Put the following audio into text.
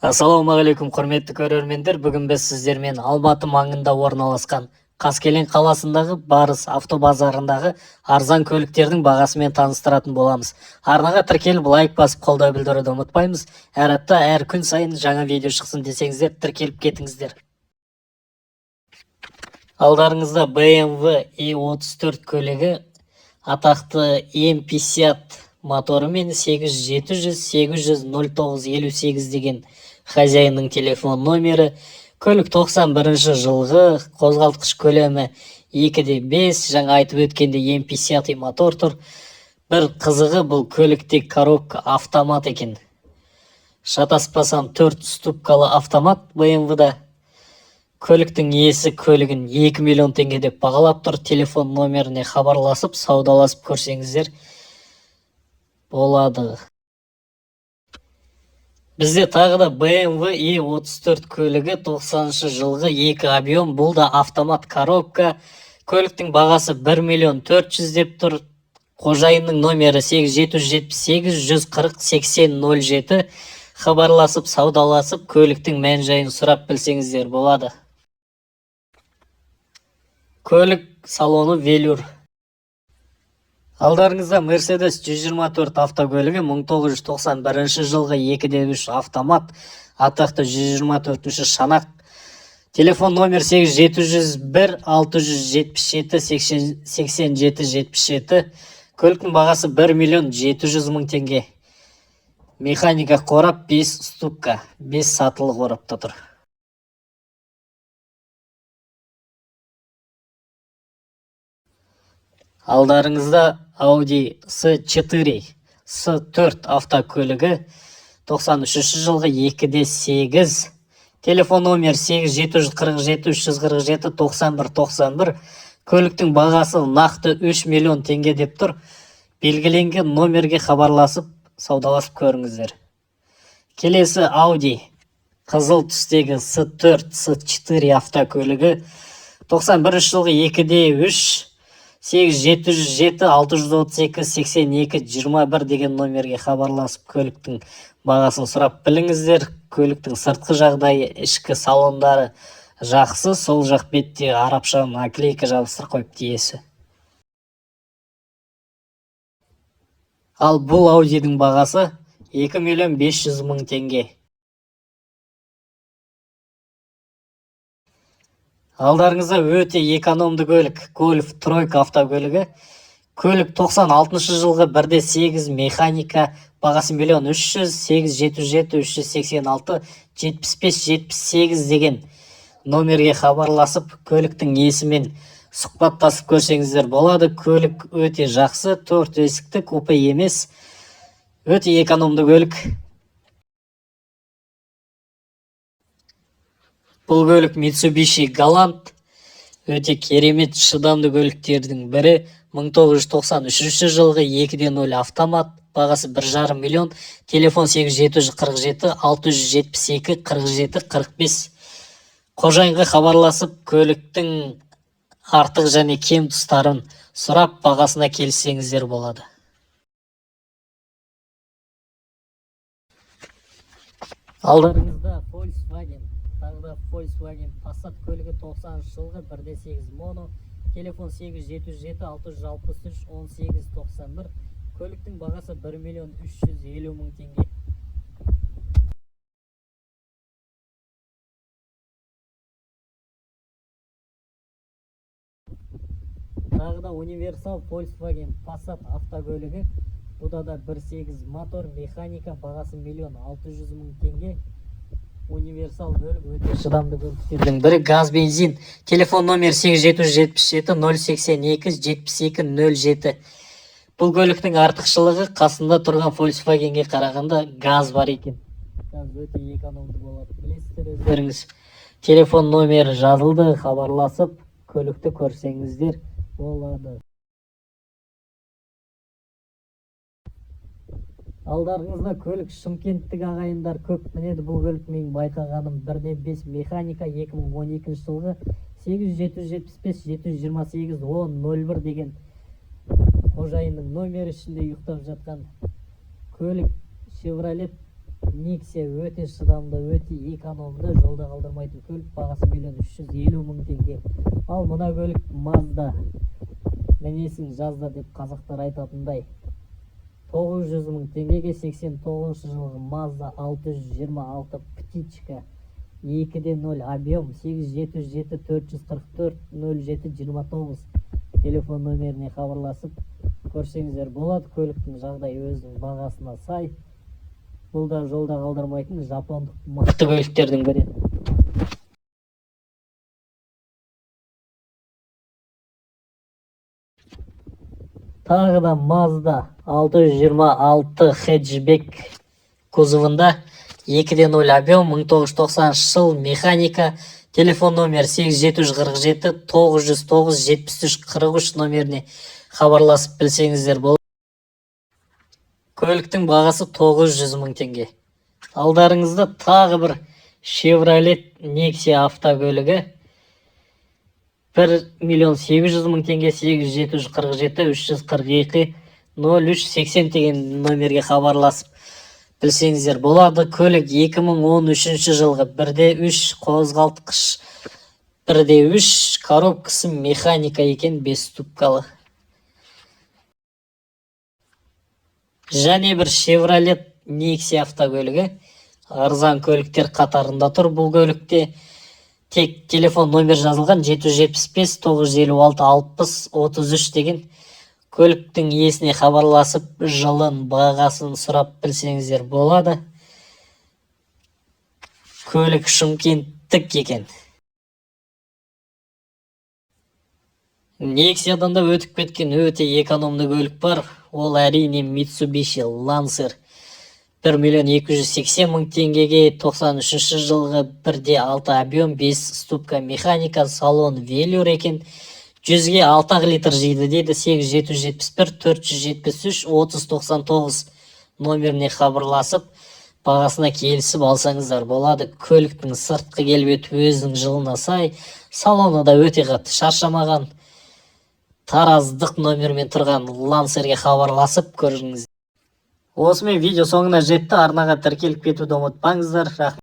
Ассалаумағалейкум, құрметті көрермендер. Бүгін біз сіздермен Алматы маңында орналасқан Қаскелең қаласындағы Барыс автобазарындағы арзан көліктердің бағасымен таныстыратын боламыз. Арнаға тіркеліп лайк басып қолдау білдіруді ұмытпаймыз. Әр апта, әр күн сайын жаңа видео шықсын десеңіздер, тіркеліп кетіңіздер. Алдарыңызда BMW i34 көлігі атақты М50 моторымен 800-700-809-58 деген хозяинның телефон номері. Көлік 91 жылғы, қозғалтқыш көлемі 2.5, жаңа айтып өткенде М50 мотор тұр. Бір қызығы, бұл көлікте коробка автомат екен. Шатаспасам 4 ступкалы автомат BMW-да. Көліктің иесі көлігін 2 миллион теңге деп бағалап тұр. Телефон номеріне хабарласып, саудаласып көрсеңіздер болады. Бізде тағы да BMW i34 көлігі 90 жылғы 2 объем, бұл да автомат коробка. Көліктің бағасы 1 миллион 400 деп тұр. Қожайынның номері 8778-140-8007. Хабарласып, саудаласып, көліктің мән-жайын сұрап білсеңіздер болады. Көлік салоны велюр. Алдарыңызда Mercedes 124 автокөлігі 1991 жылғы 2.3 автомат, атақты 124 шанақ. Телефон номер 87-677-87-77. Көліктің бағасы 1 миллион 700 мың теңге. Механика қорап 5 ступка, 5 сатылы қорапта тұр. Алдарыңызда Audi S4 автокөлігі 93 жылғы 2.8. Телефон номер 8747-347-9191. Көліктің бағасы нақты 3 миллион теңге деп тұр. Белгіленген номерге хабарласып, саудаласып көріңіздер. Келесі Audi қызыл түстегі S4 автокөлігі 91 жылғы 2.3. 8707-632-82-21 деген номерге хабарласып, көліктің бағасын сұрап біліңіздер. Көліктің сыртқы жағдайы, ішкі салондары жақсы, сол жақ бетте арабша наклейка жабыстырып қойыпты иесі. Ал бұл Audi-дің бағасы 2 миллион 500 мың теңге. Алдарыңызда өте экономды көлік, Golf тройка автокөлігі. Көлік 96 жылғы 1.8 механика, бағасы 1 миллион 300, 877-386-75-78 деген номерге хабарласып, көліктің иесімен сұхбаттасып көрсеңіздер болады. Көлік өте жақсы, 4 есікті, купе емес, өте экономды көлік. Бұл көлік Mitsubishi Galant, өте керемет шыдамды көліктердің бірі. 1993 жылғы 2.0 автомат, бағасы 1,5 миллион. Телефон 8747-672-47-45. Қожайынға хабарласып, көліктің артық және кем тұстарын сұрап, бағасына келсеңіздер болады. Алдарыңызда Volkswagen Passat көлігі 90 жылғы 1.8 моно. Телефон 8707-663-1891. Көліктің бағасы 1 миллион 350 мың теңге. Тағыда универсал Volkswagen Passat автокөлігі. Бұда да 1.8 мотор, механика, бағасы 1 миллион 600 мың теңге. Универсал көлік өте шыдамды көліктердің бірі. Газ бензин. Телефон номер 8777-082-7207. Бұл көліктің артықшылығы, қасында тұрған Volkswagenге қарағанда газ бар екен. Газ өте экономды болады. Білесіздер өздеріңіз. Телефон номері жазылды, хабарласып, көлікті көрсеңіздер болады. Алдарыңызда көлік Шымкенттік ағайындар көп мінеді. Бұл көлік менің байқағаным 1.5 механика, 2012 жылғы 877-728-1001 деген қожайынның номері ішінде ұйықтап жатқан көлік. Chevrolet Nexia өте шыдамды, өте экономды, жолда қалдырмайтын көлік, бағасы 1.350.000 теңге. Ал мына көлік Mazda. Мінесің жазда деп қазақтар айтатындай. 900.000 теңгеге 89 жылғы Mazda 626 птичка. 2.0 объем 8707 444 0729 телефон номеріне хабарласып көрсеңіздер болады. Көліктің жағдайы өзінің бағасына сай. Бұл да жолда қалдырмайтын жапондық мықты көліктердің бірі. Тағы да Mazda 626 хэтчбек кузовында 2.0 объем 1990 жыл механика. Телефон номер 8747 909 7343 номеріне хабарласып білсеңіздер болады. Көліктің бағасы 900.000 теңге. Алдарыңызда тағы бір Chevrolet Nexia автокөлігі 1.800.000 теңге 8747 342 0380 деген номерге хабарласып білсеңіздер болады. Көлік 2013 жылғы 1.3 қозғалтқыш 1.3 коробкасы механика екен, 5 ступкалы. Және бір Chevrolet Nexia автокөлігі арзан көліктер қатарында тұр. Бұл көлікте тек телефон номер жазылған 775 956 60 33 деген. Көліктің иесіне хабарласып жылын бағасын сұрап білсеңіздер болады. Көлік шымкенттік екен. Nexia-дан да өтіп кеткен өте экономды көлік бар. Ол әрине Mitsubishi Lancer 1.280.000 теңгеге 93 жылғы 1.6 объем 5 ступка механика, салон велюр екен. 100-ге 6 литр жейді дейді. 8771 473 3099 номеріне хабарласып бағасына келісіп алсаңыздар болады. Көліктің сыртқы келбеті өзінің жылына сай, салоны да өте қатты шаршамаған. Тараздық номермен тұрған Lancerге хабарласып көріңіз. Осымен видео соңына жетті. Арнаға тіркеліп кетуді ұмытпаңыздар.